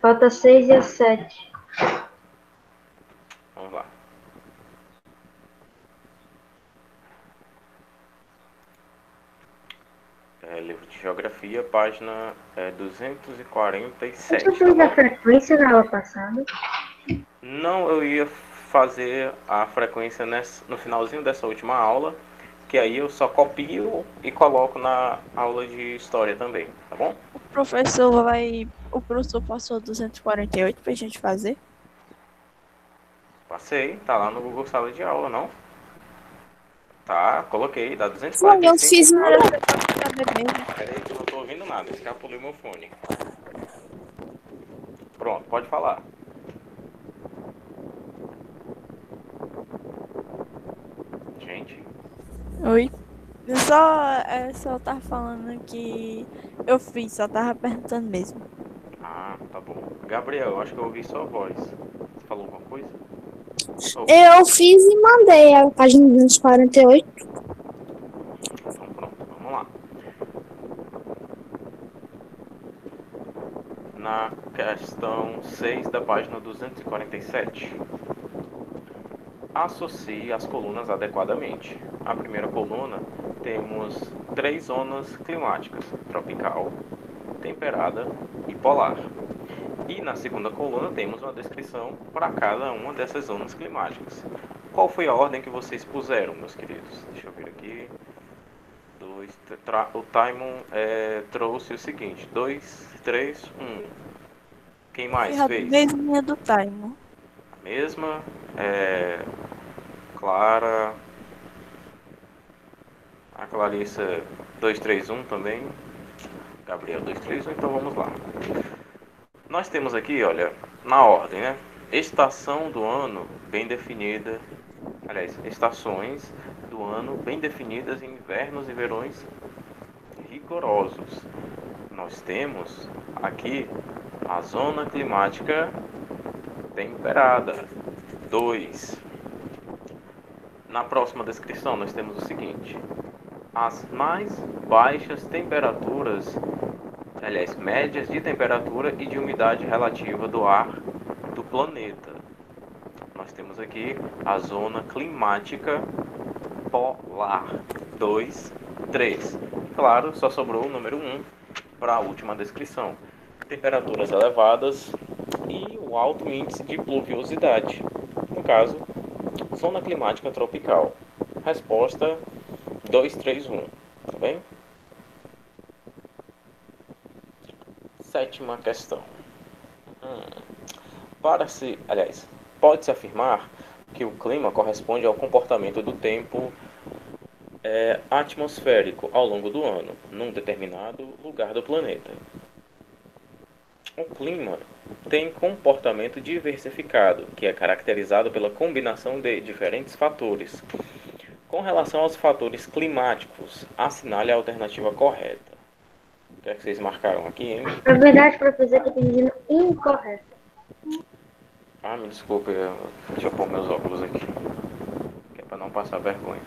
Falta 6 e a 7. Vamos lá. Livro de Geografia, página 247, Você tá fez a bom? frequência na aula passada? Não, eu ia fazer a frequência no finalzinho dessa última aula, que aí eu só copio e coloco na aula de história também, tá bom? O professor passou 248 pra gente fazer. Passei, tá lá no Google Sala de Aula, não? Tá, coloquei, dá Foi, eu 245. fiz e mandei pra saber mesmo. Peraí que eu não tô ouvindo nada, escapulei meu fone. Pronto, pode falar. Gente, Oi. Só tava falando que eu fiz, só tava perguntando mesmo. tá bom. Gabriel, eu acho que eu ouvi sua voz. Você falou alguma coisa? Oh, Eu fiz e mandei a página 248. então pronto, vamos lá. Na questão 6 da página 247. Associe as colunas adequadamente. A primeira coluna temos 3 zonas climáticas: tropical, temperada e polar. E na segunda coluna temos uma descrição para cada uma dessas zonas climáticas. Qual foi a ordem que vocês puseram, meus queridos? Deixa eu ver aqui. O Timon trouxe o seguinte: 2, 3, 1. Quem mais Foi a fez? mesma do Time. A mesma. Clara. A Clarissa 231 também. Gabriel 231, então vamos lá. Nós temos aqui, olha, na ordem, né? Estação do ano bem definida. Aliás, estações do ano bem definidas em invernos e verões rigorosos. Nós temos aqui a zona climática temperada. 2. Na próxima descrição nós temos o seguinte: as mais baixas temperaturas, aliás, médias de temperatura e de umidade relativa do ar do planeta. Nós temos aqui a zona climática polar. 2, 3. Claro, só sobrou o número 1 para a última descrição. Temperaturas elevadas e o alto índice de pluviosidade. No caso, zona climática tropical. Resposta 2, 3, 1. Tá bem? Sétima questão. Pode-se afirmar que o clima corresponde ao comportamento do tempo atmosférico ao longo do ano, num determinado lugar do planeta. O clima tem comportamento diversificado, que é caracterizado pela combinação de diferentes fatores. Com relação aos fatores climáticos, assinale a alternativa correta. O que é que vocês marcaram aqui, hein? Na verdade, professor, que eu tô dizendo incorreto. Me desculpe, deixa eu pôr meus óculos aqui, que é para não passar vergonha.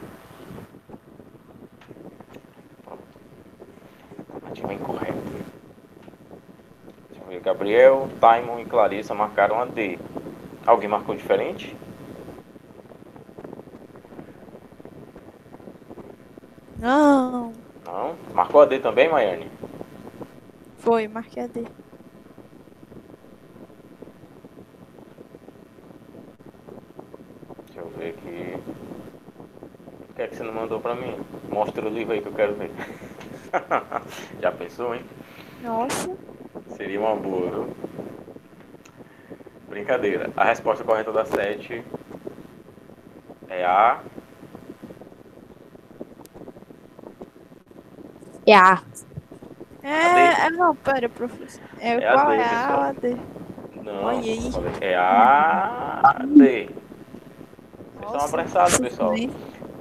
Alternativa incorreta. Deixa eu ver, Gabriel, Timon e Clarissa marcaram a D. Alguém marcou diferente? Não. Não? Marcou a D também, Maiane? Foi, marquei a D. Deixa eu ver aqui. O que é que você não mandou pra mim? Mostra o livro aí que eu quero ver. Já pensou, hein? Nossa. Seria uma boa, viu? Brincadeira. A resposta correta da 7 é a... É A. Não, pera, professor. É a Qual D, é pessoal. a D? Não, Olha aí. é a D. Vocês estão Nossa, apressados, pessoal. bem.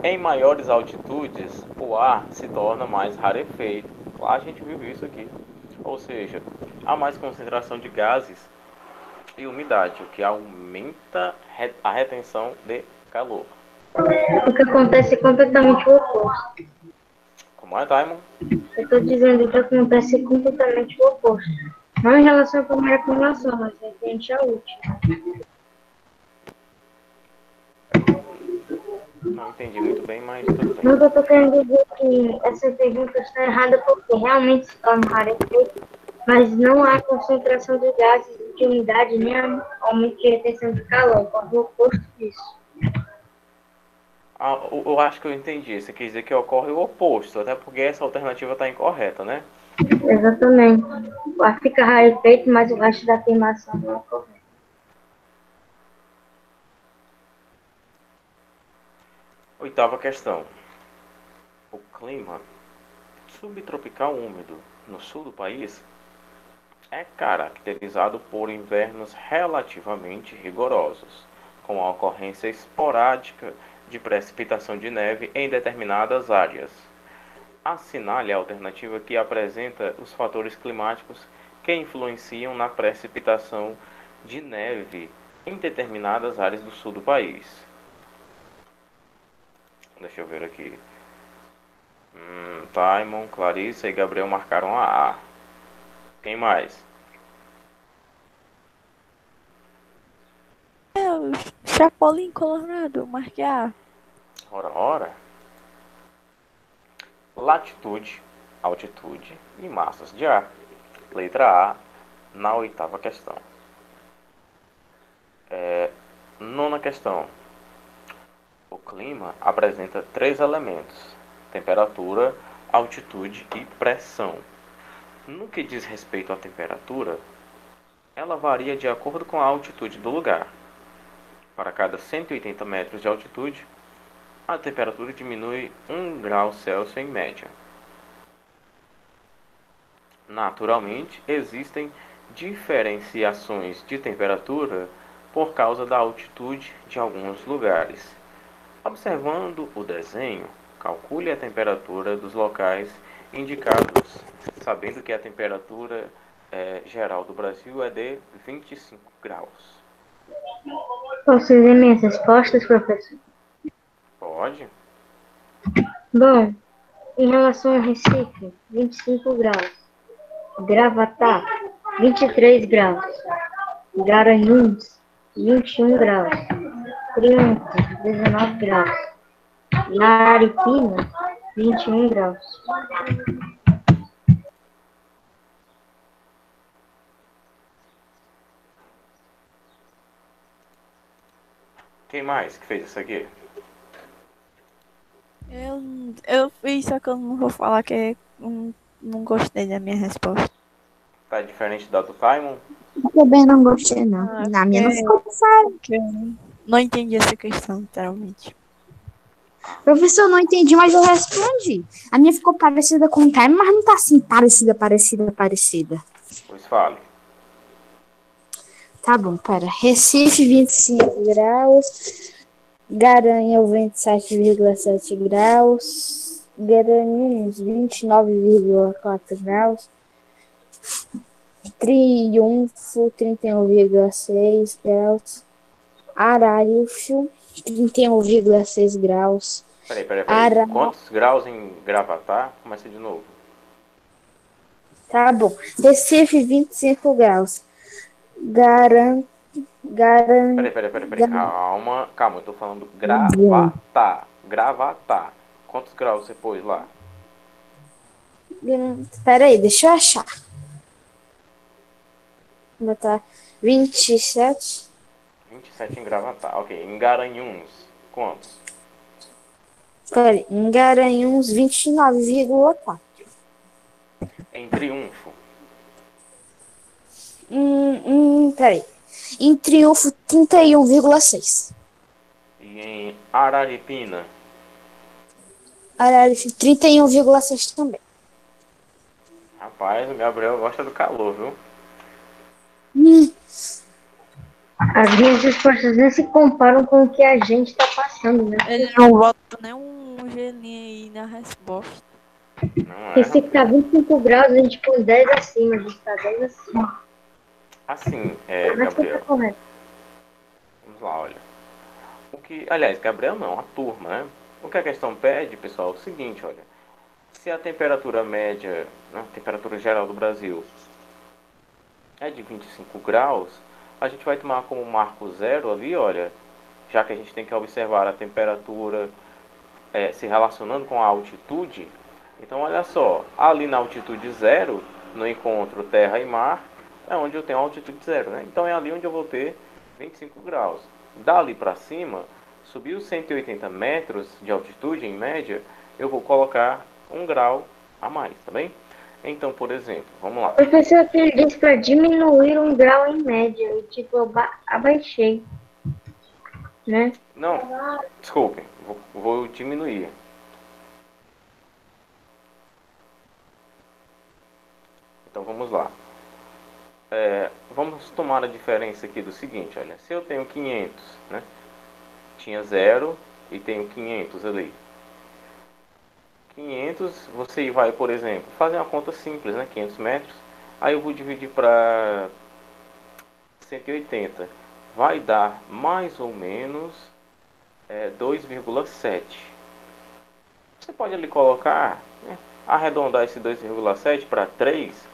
Em maiores altitudes, o ar se torna mais rarefeito. Lá a gente viu isso aqui. Ou seja, há mais concentração de gases e umidade, o que aumenta a retenção de calor. O que acontece é completamente o oposto. Como é, Timon? Eu estou dizendo que acontece completamente o oposto. Não em relação à primeira acumulação, mas referente à última. Não entendi muito bem, mas tudo bem. Não que eu estou querendo dizer que essa pergunta está errada porque realmente se torna rarefeito, mas não há concentração de gases de umidade nem aumento de retenção de calor, ocorre o oposto disso. Eu acho que eu entendi. Você quer dizer que ocorre o oposto, até porque essa alternativa está incorreta, né? Exatamente. O ar fica rarefeito, mas o resto da queimação não ocorre. Oitava questão. O clima subtropical úmido no sul do país é caracterizado por invernos relativamente rigorosos, com a ocorrência esporádica de precipitação de neve em determinadas áreas. Assinale a alternativa que apresenta os fatores climáticos que influenciam na precipitação de neve em determinadas áreas do sul do país. Deixa eu ver aqui. Taimon, Clarissa e Gabriel marcaram a A. Quem mais? Eu, Chapolin Colorado, marquei A. Ora. Latitude, altitude e massas de ar. Letra A, na oitava questão. Nona questão. O clima apresenta três elementos: temperatura, altitude e pressão. No que diz respeito à temperatura, ela varia de acordo com a altitude do lugar. Para cada 180 metros de altitude, a temperatura diminui 1 grau Celsius em média. Naturalmente, existem diferenciações de temperatura por causa da altitude de alguns lugares. Observando o desenho, calcule a temperatura dos locais indicados, sabendo que a temperatura geral do Brasil é de 25 graus. Posso dizer minhas respostas, professor? Pode? Bom, em relação a Recife, 25 graus. Gravatá, 23 graus. Garanhuns, 21 graus. Triunfo, 19 graus. Araripina, 21 graus. Quem mais que fez isso aqui? Eu fiz, só que eu não vou falar que não gostei da minha resposta. Tá diferente da do Taimon? Eu também não gostei, não. Na minha não ficou fácil. Porque eu não entendi essa questão, literalmente. Professor, eu não entendi, mas eu respondi. A minha ficou parecida com o time, mas não tá assim, parecida. Pois fale. Tá bom, pera. Recife, 25 graus. Garanhuns, 27,7 graus. Garanhuns, 29,4 graus. Triunfo, 31,6 graus. Araújo, 31,6 graus. Peraí. Ara... Quantos graus em Gravatá? Começa de novo. Tá bom. Recife, 25 graus. Peraí. Calma, eu tô falando Gravatá. Quantos graus você pôs lá? Peraí, deixa eu achar. Vou botar 27. 27 em Gravatá. Ok. Em Garanhuns, quantos? Peraí, em Garanhuns, 29,4. Em Triunfo. Peraí. Em Triunfo, 31,6. E em Araripina. Araújo, 31,6 também. Rapaz, o Gabriel gosta do calor, viu? As minhas respostas nem se comparam com o que a gente está passando, né? Ele não bota nem um gelinho aí na resposta. Não é? Recife tá 25 graus, a gente põe 10 acima, a gente tá 10 acima. Assim, Mas que tá Gabriel. correto. Vamos lá, olha. Aliás, Gabriel não, a turma, né? O que a questão pede, pessoal, é o seguinte, olha. Se a temperatura média, né, a temperatura geral do Brasil é de 25 graus, a gente vai tomar como marco zero ali, olha, já que a gente tem que observar a temperatura se relacionando com a altitude. Então, olha só, ali na altitude zero, no encontro terra e mar, é onde eu tenho a altitude zero, né? Então, é ali onde eu vou ter 25 graus. Dali para cima, subir os 180 metros de altitude, em média, eu vou colocar 1 grau a mais, tá bem? Então, por exemplo, vamos lá. O professor aqui disse para diminuir 1 grau em média. E, tipo, eu abaixei. Né? Não, desculpem, vou diminuir. Então, vamos lá. Vamos tomar a diferença aqui do seguinte, olha. Se eu tenho 500, né? Tinha 0 e tenho 500 ali. 500, você vai, por exemplo, fazer uma conta simples, né? 500 metros. Aí eu vou dividir para 180. Vai dar mais ou menos 2,7. Você pode ali colocar, né, arredondar esse 2,7 para 3,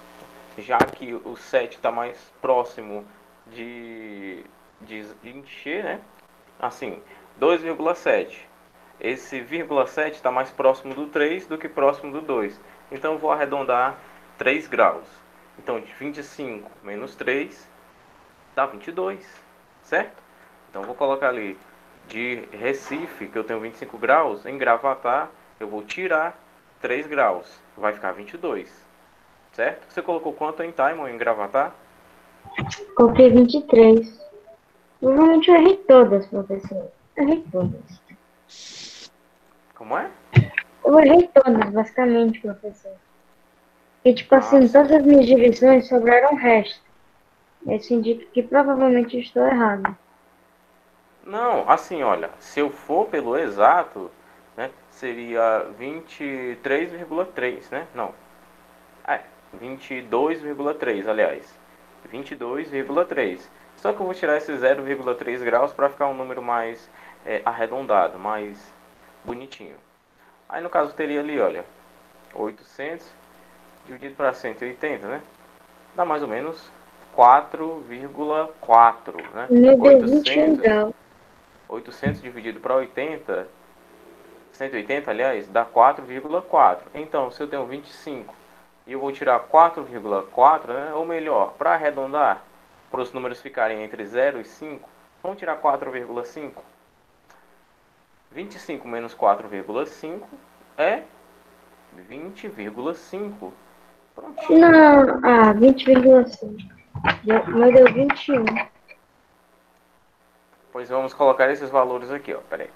já que o 7 está mais próximo de encher, né? Assim, 2,7. Esse vírgula 7 está mais próximo do 3 do que próximo do 2. Então eu vou arredondar 3 graus. Então de 25 menos 3 dá 22, certo? Então eu vou colocar ali de Recife, que eu tenho 25 graus, em Gravatá eu vou tirar 3 graus, vai ficar 22, certo? Você colocou quanto em Taimon em Gravatá? Coloquei 23. Provavelmente eu errei todas, professor. Errei todas. Como é? Eu errei todas, basicamente, professor. E, tipo assim, todas as minhas divisões sobraram o resto. Isso indica que provavelmente eu estou errado. Não, assim, olha, se eu for pelo exato, né, seria 23,3, né? Não, 22,3, aliás. 22,3. Só que eu vou tirar esse 0,3 graus para ficar um número mais arredondado, mais bonitinho. Aí no caso teria ali, olha, 800 dividido para 180, né? Dá mais ou menos 4,4, né? Meu Deus, 21 graus. 800 dividido para 80, 180, aliás, dá 4,4. Então, se eu tenho 25 e eu vou tirar 4,4, né? Ou melhor, para arredondar, para os números ficarem entre 0 e 5, vamos tirar 4,5. 25 menos 4,5 é 20,5. Prontinho. Não, 20,5. Mas deu 21. Pois vamos colocar esses valores aqui, ó. Peraí.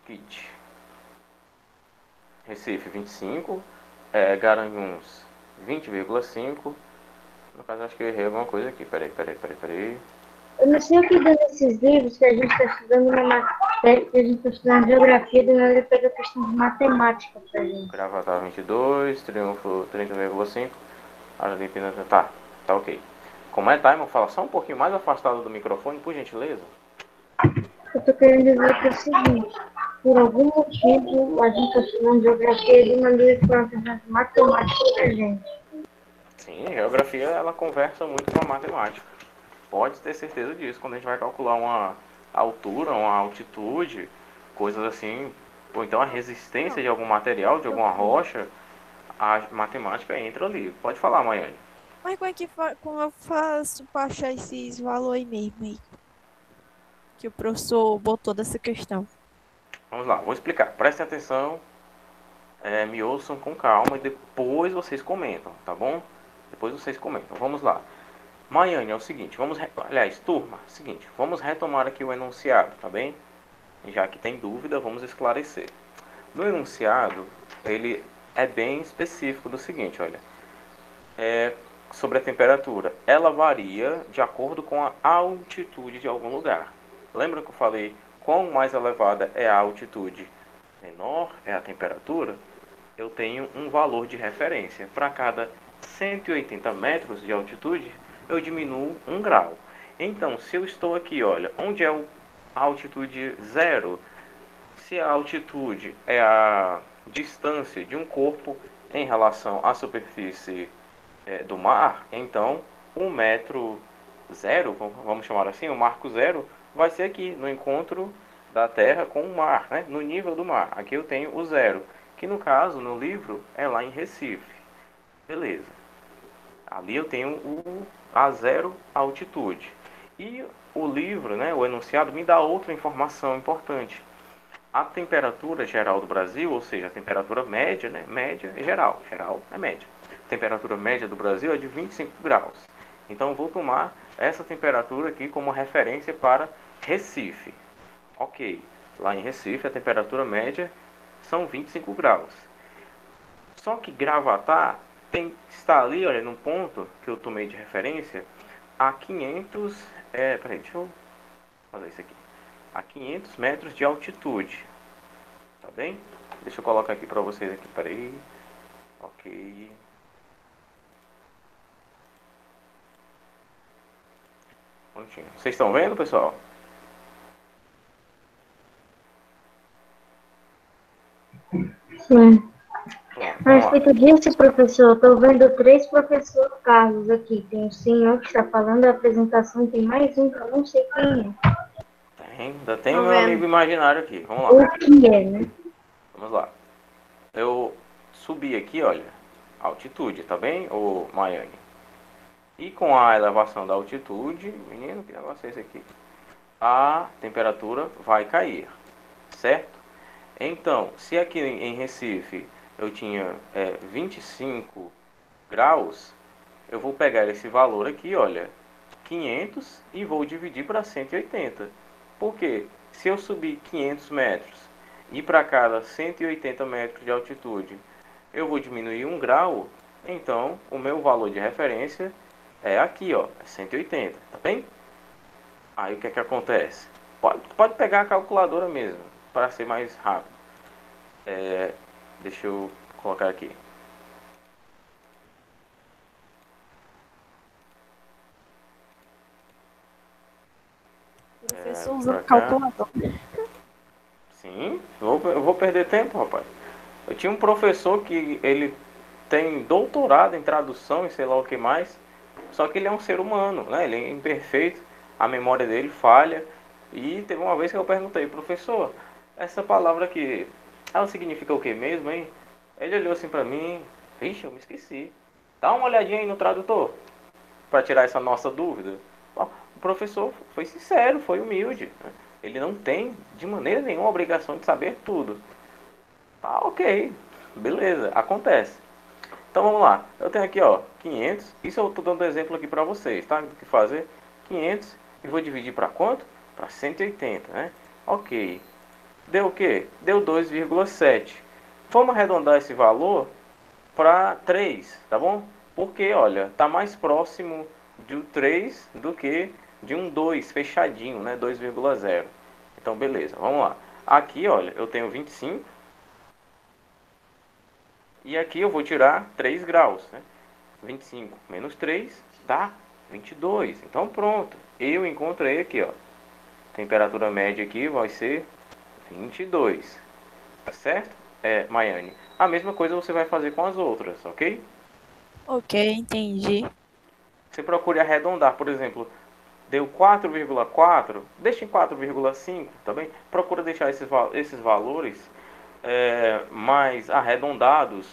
Kit. Recife 25, Garanhuns 20,5. No caso acho que eu errei alguma coisa aqui. Peraí. Eu não sei o que dá nesses livros que a gente está estudando na matéria, que a gente está estudando geografia, do nada ele pega a questão de matemática pra gente. Gravatar 22, Triunfo 30,5. Argentina tá ok. Como é, Taimon? Fala só um pouquinho mais afastado do microfone, por gentileza. Eu tô querendo dizer que é o seguinte, por algum motivo a gente está estudando geografia de maneira que uma questão de matemática pra gente. Sim, a geografia ela conversa muito com a matemática. Pode ter certeza disso. Quando a gente vai calcular uma altura, uma altitude, coisas assim, ou então a resistência de algum material, de alguma rocha, a matemática entra ali. Pode falar, Maiane. Mas como eu faço para achar esses valores mesmo aí? Que o professor botou dessa questão. Vamos lá, vou explicar. Prestem atenção, me ouçam com calma e depois vocês comentam, tá bom? Depois vocês comentam. Vamos lá. Maiane, é o seguinte, aliás, turma, seguinte, vamos retomar aqui o enunciado, tá bem? Já que tem dúvida, vamos esclarecer. No enunciado, ele é bem específico do seguinte, olha, sobre a temperatura. Ela varia de acordo com a altitude de algum lugar. Lembra que eu falei, quanto mais elevada é a altitude, menor é a temperatura? Eu tenho um valor de referência. Para cada 180 metros de altitude, eu diminuo 1 grau. Então, se eu estou aqui, olha, onde é a altitude 0? Se a altitude é a distância de um corpo em relação à superfície do mar, então o metro zero, vamos chamar assim, o marco zero, vai ser aqui, no encontro da Terra com o mar, né? No nível do mar. Aqui eu tenho o zero, que no caso, no livro, é lá em Recife. Beleza. Ali eu tenho a zero altitude. E o livro, né, o enunciado, me dá outra informação importante. A temperatura geral do Brasil, ou seja, a temperatura média, né, média é geral, geral é média. A temperatura média do Brasil é de 25 graus. Então eu vou tomar essa temperatura aqui como referência para Recife. Ok, lá em Recife a temperatura média são 25 graus. Só que Gravatá está ali, olha, num ponto que eu tomei de referência, a 500, peraí, deixa eu fazer isso aqui, a 500 metros de altitude, tá bem? Deixa eu colocar aqui para vocês aqui, peraí, ok. Vocês estão vendo, pessoal? Sim. Pronto, A vamos lá. respeito disso, professor, estou vendo 3 professor Carlos aqui. Tem o senhor que está falando a apresentação, tem mais um que eu não sei quem Ainda tem Tô meu amigo vendo. imaginário aqui, vamos é. lá. O que é, né? Vamos lá. Eu subi aqui, olha, altitude, tá bem, ô Maiane? E com a elevação da altitude, menino, que negócio é esse aqui? A temperatura vai cair, certo? Então, se aqui em Recife eu tinha 25 graus, eu vou pegar esse valor aqui, olha, 500 e vou dividir para 180. Por quê? Se eu subir 500 metros e para cada 180 metros de altitude eu vou diminuir 1 grau, então o meu valor de referência é aqui, ó, é 180, tá bem? Aí o que é que acontece? Pode pegar a calculadora mesmo, para ser mais rápido. Deixa eu colocar aqui. Professor Pra usando cá. calculador. Sim, eu vou perder tempo, rapaz. Eu tinha um professor que ele tem doutorado em tradução e sei lá o que mais, só que ele é um ser humano, né? Ele é imperfeito, a memória dele falha. E teve uma vez que eu perguntei, professor, essa palavra aqui, ela significa o que mesmo, hein? Ele olhou assim pra mim, vixe, eu me esqueci. Dá uma olhadinha aí no tradutor, para tirar essa nossa dúvida. Bom, o professor foi sincero, foi humilde, né? Ele não tem de maneira nenhuma a obrigação de saber tudo. Tá, ok, beleza, acontece. Então vamos lá, eu tenho aqui ó 500, isso eu estou dando exemplo aqui para vocês, tá? Do que fazer 500 e vou dividir para quanto? Para 180, né? Ok, deu o que? Deu 2,7. Vamos arredondar esse valor para 3, tá bom? Porque, olha, tá mais próximo de um 3 do que de um 2 fechadinho, né? 2,0. Então, beleza, vamos lá. Aqui, olha, eu tenho 25. E aqui eu vou tirar 3 graus, né? 25 menos 3 dá 22. Então, pronto. Eu encontrei aqui, ó. Temperatura média aqui vai ser 22. Tá certo? Maiane. A mesma coisa você vai fazer com as outras, ok? Ok, entendi. Você procure arredondar, por exemplo, deu 4,4, deixa em 4,5, tá bem? Procura deixar esses valores mais arredondados,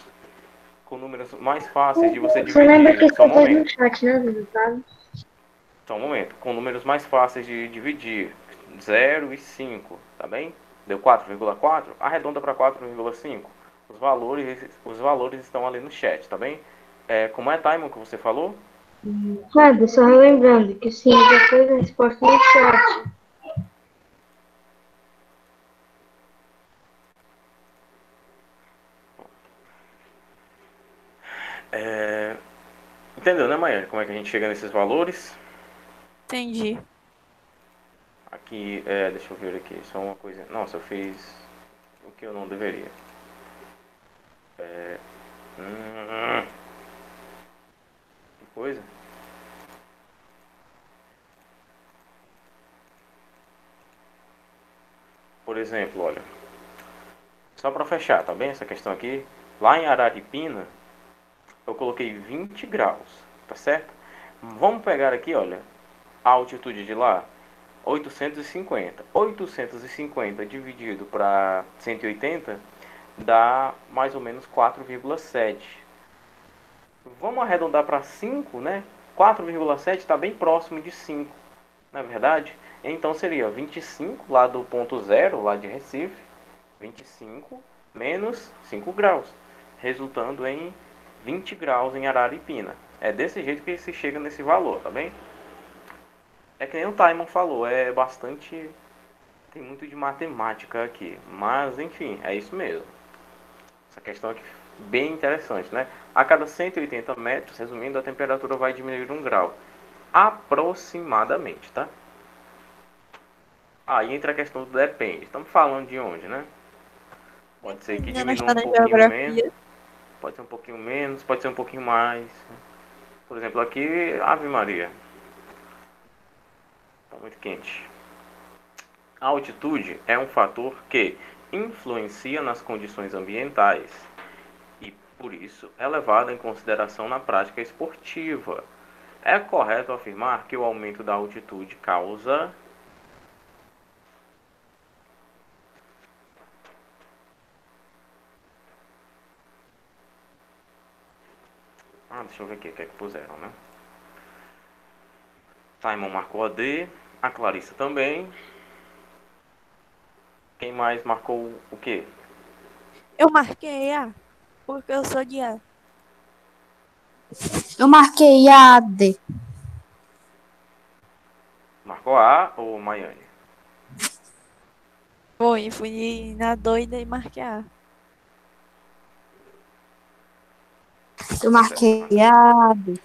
com números mais fáceis de você Você lembra que dividir. Só um você fez no momento, chat, né, resultado? só um momento. Com números mais fáceis de dividir, 0 e 5, tá bem? Deu 4,4, arredonda para 4,5. Os valores estão ali no chat, tá bem? Como é, Taimon, que você falou? Sabe, só relembrando que sim, já fez a resposta no chat. Entendeu, né, Maiane? Como é que a gente chega nesses valores? Entendi. Aqui, deixa eu ver aqui, só uma coisa. Nossa, eu fiz o que eu não deveria. Que coisa. Por exemplo, olha, só para fechar, tá bem? Essa questão aqui, lá em Araripina, eu coloquei 20 graus, tá certo? Vamos pegar aqui, olha, a altitude de lá, 850. 850 dividido para 180 dá mais ou menos 4,7. Vamos arredondar para 5, né? 4,7 está bem próximo de 5, na verdade. Então seria 25 lá do ponto zero, lá de Recife, 25 menos 5 graus, resultando em 20 graus em Araripina. É desse jeito que se chega nesse valor, tá bem? É que nem o Taimon falou, é bastante... Tem muito de matemática aqui, mas enfim, é isso mesmo. Essa questão aqui é bem interessante, né? A cada 180 metros, resumindo, a temperatura vai diminuir 1 grau. Aproximadamente, tá? Aí entra a questão do depende. Estamos falando de onde, né? Pode ser que Ainda não diminua está um na pouquinho menos, geografia. pode ser um pouquinho menos, pode ser um pouquinho mais. Por exemplo, aqui, Ave Maria. Está muito quente. A altitude é um fator que influencia nas condições ambientais e, por isso, é levado em consideração na prática esportiva. É correto afirmar que o aumento da altitude causa... deixa eu ver aqui o que é que puseram, né? Simon marcou a D, a Clarissa também. Quem mais marcou o quê? Eu marquei A, porque eu sou de A. Eu marquei a D. Marcou A ou Maiane? Foi, fui na doida e marquei A. Eu marquei a D.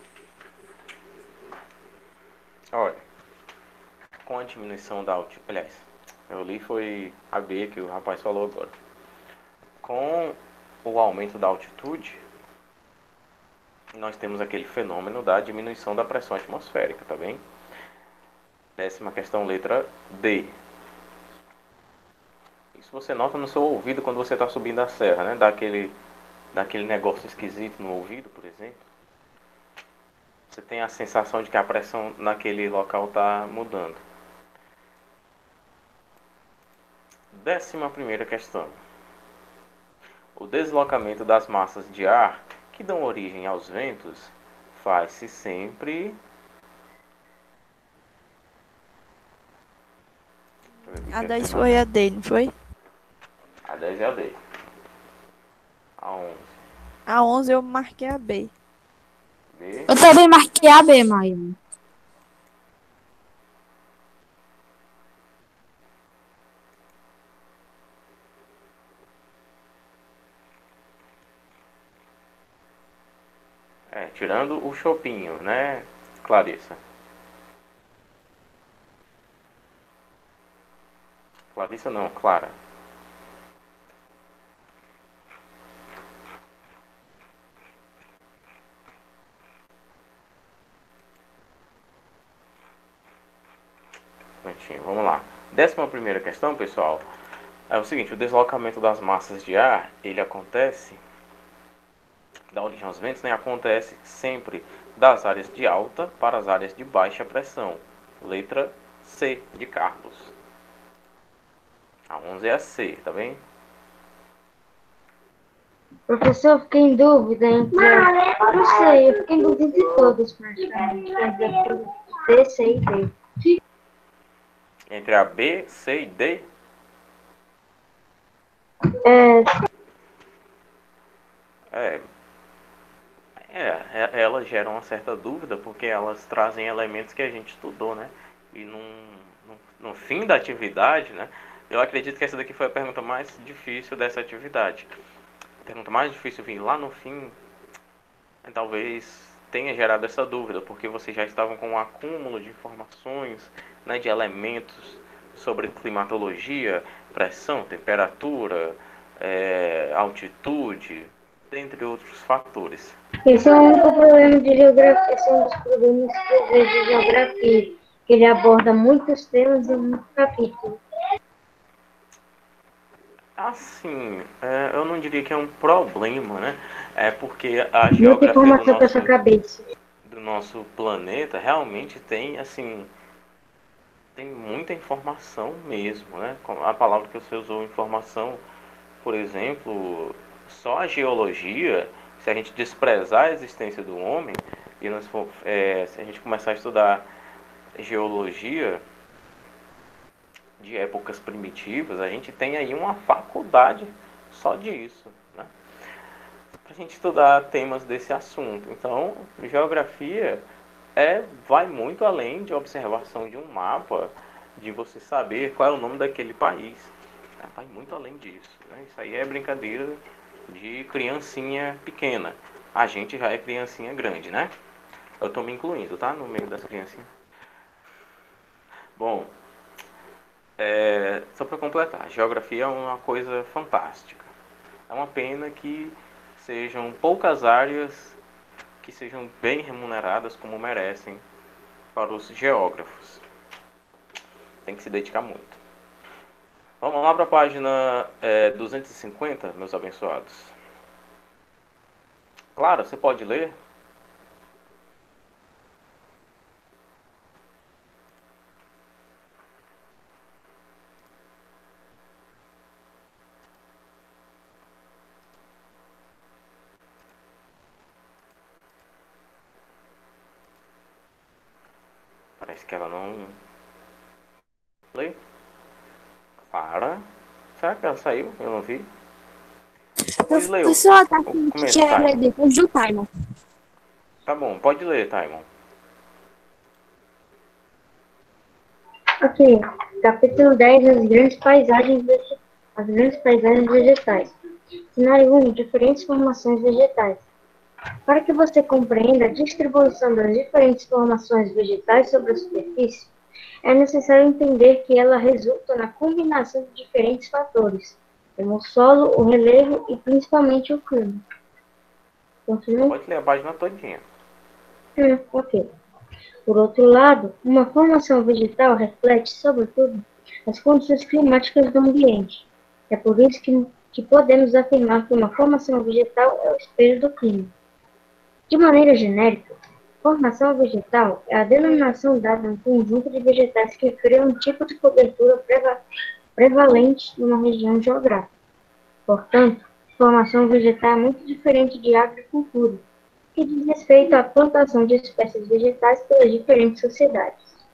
Olha, com a diminuição da altitude... Aliás, eu li foi a B que o rapaz falou agora. Com o aumento da altitude, nós temos aquele fenômeno da diminuição da pressão atmosférica, tá bem? 10ª questão, letra D. Isso você nota no seu ouvido quando você está subindo a serra, né? Daquele negócio esquisito no ouvido, por exemplo. Você tem a sensação de que a pressão naquele local está mudando. 11ª questão. O deslocamento das massas de ar que dão origem aos ventos faz-se sempre... A 10 foi a D, não foi? A 10 é a D. A 11. A 11 eu marquei a B. B. Eu também marquei a B, Maia. Tirando o chopinho, né, Clarissa? Clarissa não, Clara. Vamos lá. 11ª questão, pessoal, é o seguinte: o deslocamento das massas de ar, ele acontece, da origem aos ventos, né, acontece sempre das áreas de alta para as áreas de baixa pressão. Letra C, de Carlos. A 11 é a C, tá bem? Professor, eu fiquei em dúvida entre... Não sei, eu fiquei em dúvida de todos, praticamente. Entre D, C e D. Entre a B, C e D? Elas geram uma certa dúvida porque elas trazem elementos que a gente estudou, né? E no fim da atividade, né? Eu acredito que essa daqui foi a pergunta mais difícil dessa atividade. A pergunta mais difícil vir lá no fim, talvez tenha gerado essa dúvida, porque vocês já estavam com um acúmulo de informações, né, de elementos sobre climatologia, pressão, temperatura, altitude, dentre outros fatores. Esse é o único problema de geografia, esse é um dos problemas que eu vejo de geografia, que ele aborda muitos temas em muitos capítulos. Assim, eu não diria que é um problema, né? É porque a Muita geografia informação para sua cabeça. do nosso planeta realmente tem, assim, tem muita informação mesmo, né? A palavra que você usou, informação, por exemplo, só a geologia, se a gente desprezar a existência do homem e se a gente começar a estudar geologia de épocas primitivas, a gente tem aí uma faculdade só disso, né? Para a gente estudar temas desse assunto. Então, geografia vai muito além de observação de um mapa, de você saber qual é o nome daquele país. Vai muito além disso, né? Isso aí é brincadeira de criancinha pequena. A gente já é criancinha grande, né? Eu tô me incluindo, tá? No meio das criancinhas. Bom, só para completar, geografia é uma coisa fantástica. É uma pena que sejam poucas áreas que sejam bem remuneradas como merecem para os geógrafos. Tem que se dedicar muito. Vamos lá para a página 250, meus abençoados. Claro, você pode ler? Parece que ela não lê. Para. Será que ela saiu? Eu não vi. Pois leu Professor, tá o aqui que quer ler comentário. depois do Timon. Tá bom, pode ler, Taimon. Ok. Capítulo 10. As grandes paisagens vegetais. Cenário 1. Diferentes formações vegetais. Para que você compreenda a distribuição das diferentes formações vegetais sobre a superfície, é necessário entender que ela resulta na combinação de diferentes fatores, como o solo, o relevo e principalmente o clima. Continue? Pode ler a página todinha. Ok. Por outro lado, uma formação vegetal reflete, sobretudo, as condições climáticas do ambiente. É por isso que podemos afirmar que uma formação vegetal é o espelho do clima. De maneira genérica, formação vegetal é a denominação dada a um conjunto de vegetais que criam um tipo de cobertura prevalente numa região geográfica. Portanto, formação vegetal é muito diferente de agricultura, que diz respeito à plantação de espécies vegetais pelas diferentes sociedades.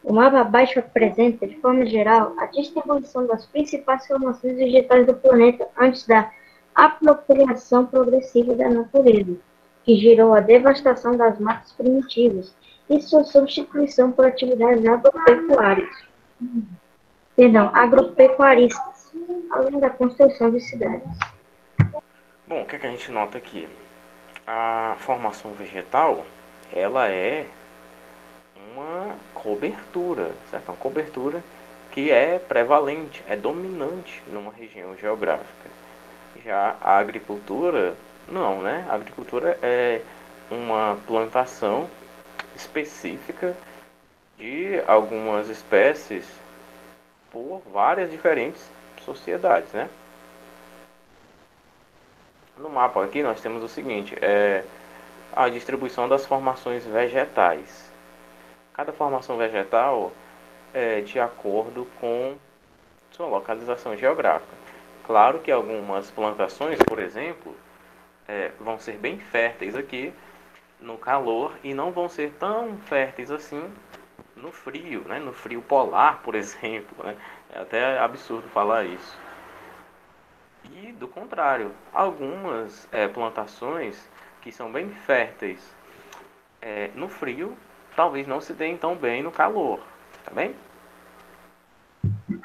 O mapa abaixo apresenta, de forma geral, a distribuição das principais formações vegetais do planeta antes da apropriação progressiva da natureza, que gerou a devastação das matas primitivas e sua substituição por atividades agropecuaristas, além da construção de cidades. Bom, o que a gente nota aqui? A formação vegetal, ela é uma cobertura, certo? Uma cobertura que é prevalente, é dominante numa região geográfica. Já a agricultura, não, né? A agricultura é uma plantação específica de algumas espécies por várias diferentes sociedades, né? No mapa aqui nós temos o seguinte, a distribuição das formações vegetais. Cada formação vegetal é de acordo com sua localização geográfica. Claro que algumas plantações, por exemplo, vão ser bem férteis aqui no calor e não vão ser tão férteis assim no frio, né? No frio polar, por exemplo, né? É até absurdo falar isso. E do contrário, algumas plantações que são bem férteis no frio, talvez não se deem tão bem no calor, tá bem?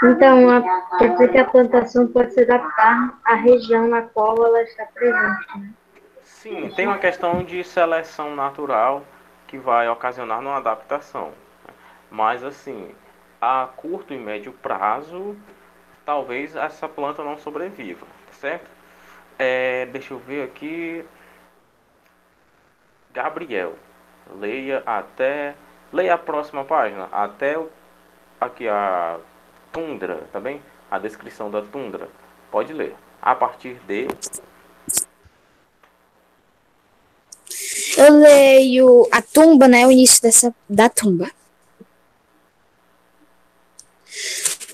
Então, quer dizer que a plantação pode se adaptar à região na qual ela está presente, né? Sim, tem uma questão de seleção natural que vai ocasionar uma adaptação. Mas assim, a curto e médio prazo, talvez essa planta não sobreviva, certo? Deixa eu ver aqui. Gabriel, leia a próxima página, aqui a tundra, tá bem? A descrição da tundra. Pode ler. A partir de... Eu leio a tumba, né? O início da tumba.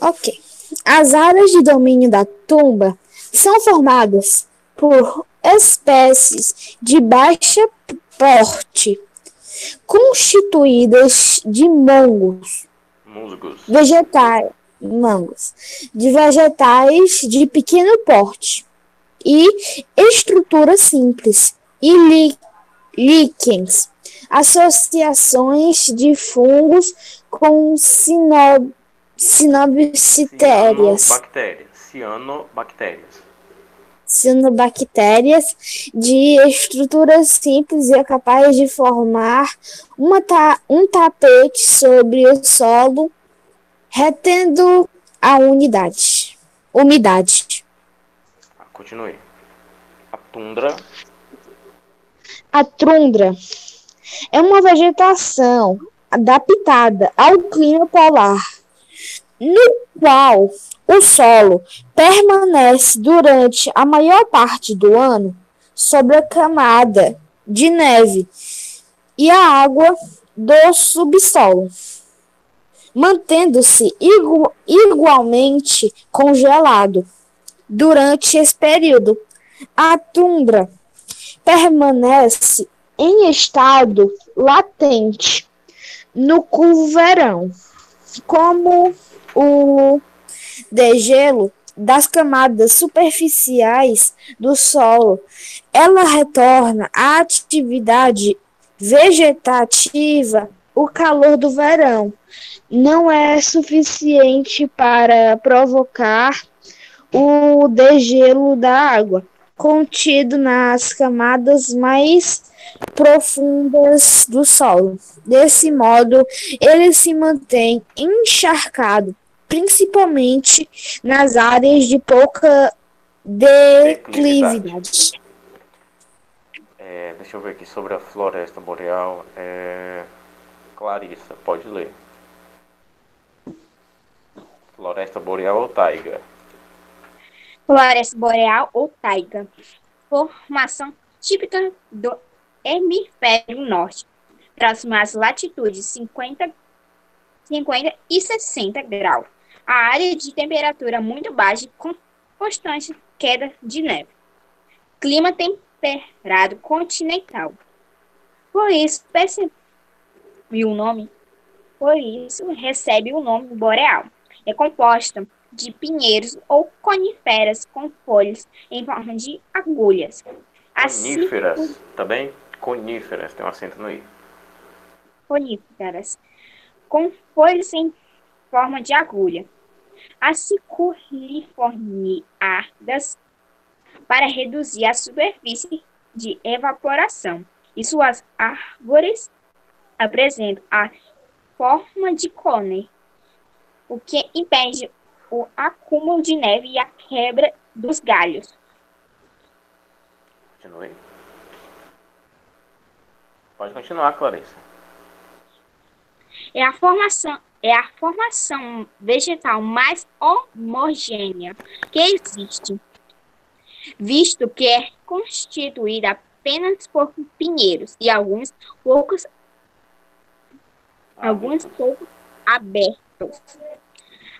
Ok. As áreas de domínio da tumba são formadas por espécies de baixa porte, constituídas de Musgos. mangos, de vegetais de pequeno porte e estrutura simples e líquens, associações de fungos com sinobactérias, cianobactérias de estruturas simples e é capaz de formar um tapete sobre o solo, retendo a umidade. Continue. A tundra. A tundra é uma vegetação adaptada ao clima polar, no qual o solo permanece durante a maior parte do ano sobre a camada de neve e a água do subsolo, mantendo-se igualmente congelado durante esse período. A tundra permanece em estado latente no curto verão, como o degelo das camadas superficiais do solo. Ela retorna à atividade vegetativa. O calor do verão não é suficiente para provocar o degelo da água contido nas camadas mais profundas do solo. Desse modo, ele se mantém encharcado, principalmente nas áreas de pouca declividade. Deixa eu ver aqui sobre a floresta boreal. Clarissa, pode ler. Floresta boreal ou taiga? Floresta boreal ou taiga. Formação típica do hemisfério norte, próximo às latitudes 50 e 60 graus. A área de temperatura muito baixa com constante queda de neve. Clima temperado continental. Por isso recebe o nome boreal. É composta de pinheiros ou coníferas com folhas em forma de agulhas. Coníferas, também? Coníferas, tem um acento no i. Coníferas, com folhas em forma de agulha. Aciculiforniadas para reduzir a superfície de evaporação. E suas árvores apresentam a forma de cone, o que impede o acúmulo de neve e a quebra dos galhos. Continue. Pode continuar, Clarissa. É a formação vegetal mais homogênea que existe, visto que é constituída apenas por pinheiros e alguns poucos abertos.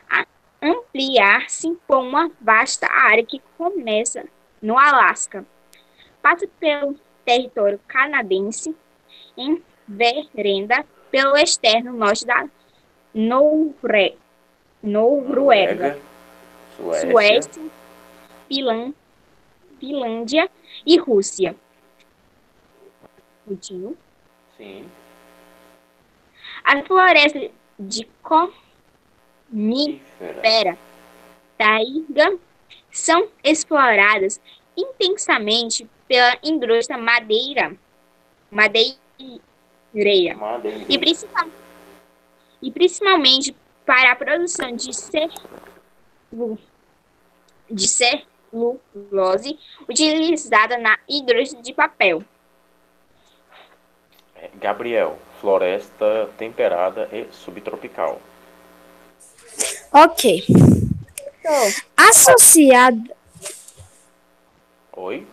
A ampliar-se por uma vasta área que começa no Alasca, passa pelo território canadense, enverenda pelo externo norte da Noruega, Suécia, Finlândia e Rússia. Continua. Sim. A floresta de conífera taiga são exploradas intensamente pela indústria madeireira e principalmente para a produção de celulose utilizada na indústria de papel. Gabriel, floresta temperada e subtropical. Ok. Associada Oi?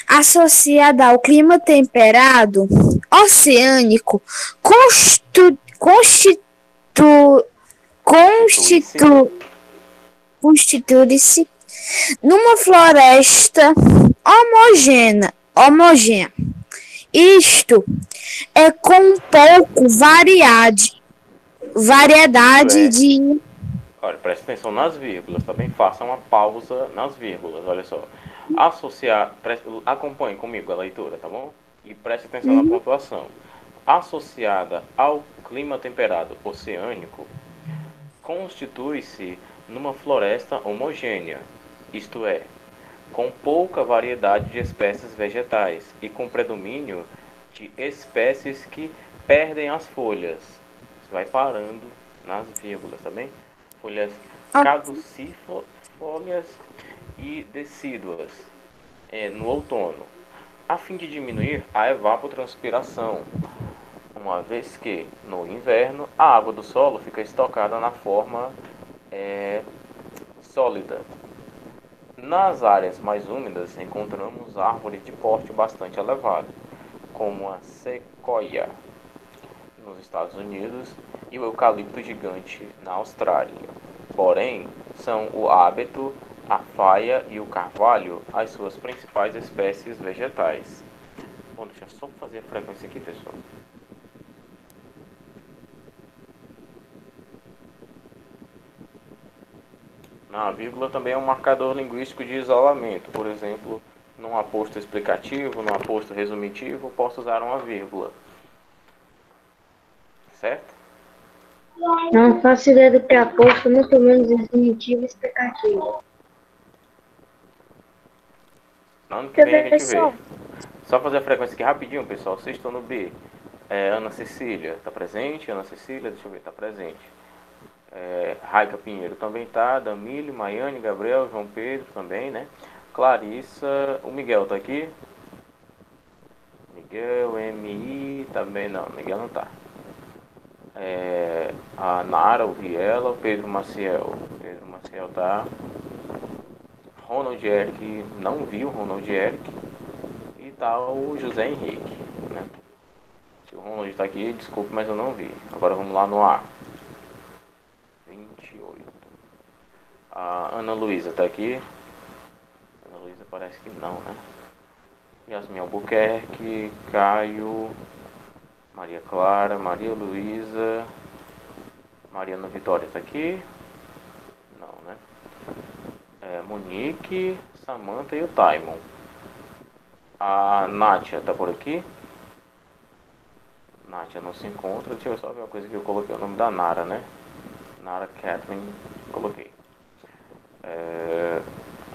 Associada ao clima temperado oceânico, constitu, Constitui-se. constitu, constitui-se numa floresta homogênea. Isto é com pouco Isto variedade é, de. olha, preste atenção nas vírgulas, também faça uma pausa nas vírgulas, olha só. Associar, acompanhe comigo a leitura, tá bom? E preste atenção na pontuação. Associada ao clima temperado oceânico, constitui-se numa floresta homogênea, isto é, com pouca variedade de espécies vegetais e com predomínio de espécies que perdem as folhas. Você vai parando nas vírgulas, tá bem? Folhas caducifólias e decíduas no outono, a fim de diminuir a evapotranspiração, uma vez que, no inverno, a água do solo fica estocada na forma sólida. Nas áreas mais úmidas encontramos árvores de porte bastante elevado, como a sequoia nos Estados Unidos e o eucalipto gigante na Austrália. Porém, são o ábeto, a faia e o carvalho as suas principais espécies vegetais. Bom, deixa eu só fazer a frequência aqui, pessoal. A vírgula também é um marcador linguístico de isolamento. Por exemplo, num aposto explicativo, num aposto resumitivo, eu posso usar uma vírgula. Certo? Não faço ideia do que é aposto, muito menos definitivo e explicativo. Ano que vem a gente vê. Só fazer a frequência aqui rapidinho, pessoal. Vocês estão no B. Ana Cecília, tá presente? Ana Cecília, deixa eu ver, tá presente. Raica Pinheiro também tá. Damílio, Maiane, Gabriel, João Pedro também, né? Clarissa, o Miguel tá aqui. Miguel, MI, também não. Miguel não tá. A Nara, o Viela, o Pedro Maciel. Pedro Maciel tá. Ronald Eric, não vi o Ronald Eric. E tá o José Henrique, né? Se o Ronald tá aqui, desculpe, mas eu não vi. Agora vamos lá no A. 28. A Ana Luísa tá aqui. Ana Luísa parece que não, né? Yasmin Albuquerque, Caio, Maria Clara, Maria Luísa, Mariana Vitória tá aqui? Não, né? Monique, Samantha e o Taimon. A Nátia tá por aqui? Nátia não se encontra. Deixa eu só ver uma coisa que eu coloquei o nome da Nara, né? Nara Kathleen, coloquei.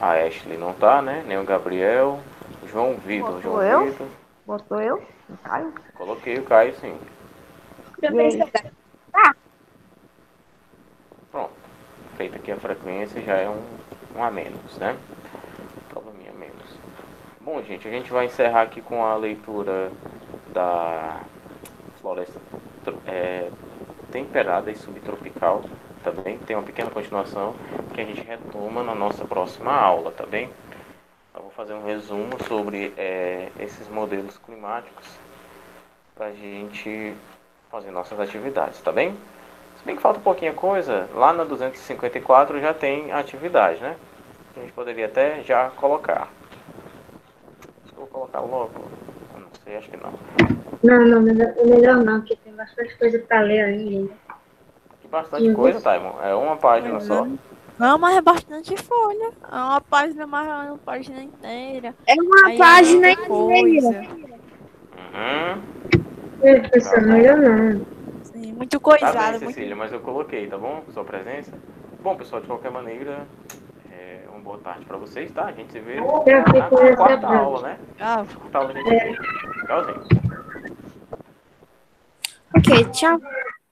A Ashley não tá, né? Nem o Gabriel. João Vitor. Botou eu? Botou eu? O Caio? Coloquei o Caio, sim. E aí? Pronto. Feita aqui a frequência, já é um a menos, né? Probleminha a menos. Bom, gente, a gente vai encerrar aqui com a leitura da floresta temperada e subtropical, tá bem? Tem uma pequena continuação que a gente retoma na nossa próxima aula, tá bem? Eu vou fazer um resumo sobre esses modelos climáticos pra gente fazer nossas atividades, tá bem? Se bem que falta um pouquinho coisa, lá na 254 já tem atividade, né? A gente poderia até já colocar. Vou colocar logo? Eu não sei, acho que não. Não, melhor não, porque tem bastante coisa pra ler ainda. Bastante coisa, Taimon. É uma página só. Não, mas é bastante folha. É uma página, mas é uma página inteira. É uma Aí página muita coisa. Professor, melhor não. Sim, muito Tá bem, coisado. Cecília, mas eu coloquei, tá bom? Sua presença. Bom, pessoal, de qualquer maneira, uma boa tarde pra vocês, tá? A gente se vê na quarta aula, né? Quarta aula a gente se vê. Tchauzinho. Ok, tchau.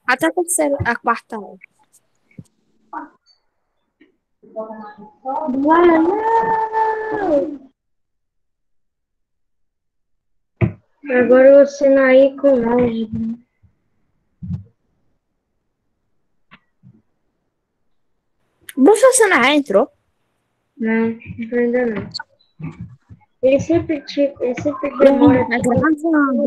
Até a quarta aula. Agora o Sinaí com álgebra. O professor Sanaí entrou. Não, ainda não. Ele sempre demora. Tá gravando.